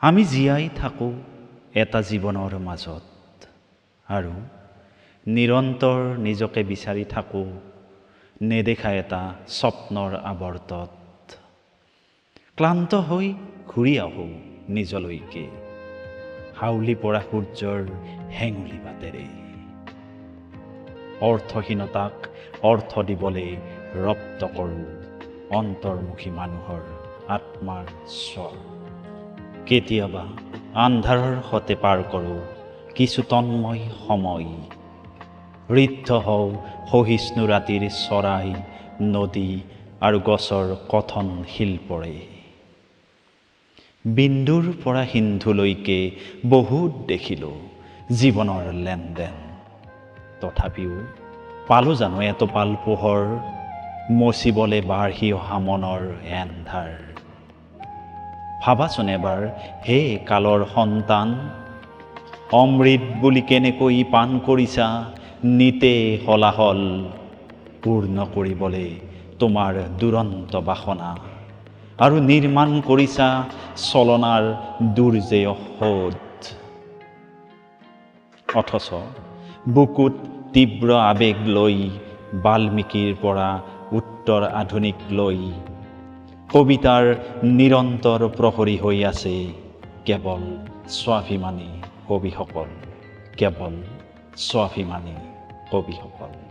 আমি জীয়াই থাকোঁ এটা জীৱনৰ মাজত আৰু নিৰন্তৰ নিজকে বিচাৰি থাকোঁ নেদেখা এটা স্বপ্নৰ আৱৰ্তত। ক্লান্ত হৈ ঘূৰি আহোঁ নিজলৈকে হাউলি পৰা সূৰ্যৰ হেঙুলি বাটেৰে। অৰ্থহীনতাক অৰ্থ দিবলৈ ৰপ্ত কৰোঁ অন্তৰ্মুখী মানুহৰ আত্মাৰ স্বৰ। কেতিয়াবা আন্ধাৰৰ সতে পাৰ কৰোঁ কিছু তন্ময় সময়। ঋদ্ধ হওঁ সহিষ্ণু ৰাতিৰ চৰাই, নদী আৰু গছৰ কথন শিল্পৰে। বিন্দুৰ পৰা সিন্ধুলৈকে বহুত দেখিলোঁ জীৱনৰ লেনদেন। তথাপিও পালোঁ জানো এটোপাল পোহৰ মচিবলে বাঢ়ি অহা মনৰ এন্ধাৰ। ভাবাচোন এবাৰ হে কালৰ সন্তান, অমৃত বুলি কেনেকৈ পান কৰিছা নিতে হলাহল পূৰ্ণ কৰিবলৈ তোমাৰ দুৰন্ত বাসনা আৰু নিৰ্মাণ কৰিছা চলনাৰ দুৰ্জেয় শোধ। অথচ বুকুত তীব্ৰ আবেগ লৈ বাল্মীকিৰ পৰা উত্তৰ আধুনিক লৈ কবিতাৰ নিৰন্তৰ প্ৰহৰী হৈ আছে কেৱল স্বাভিমানী কবিসকল, কেৱল স্বাভিমানী কবিসকল।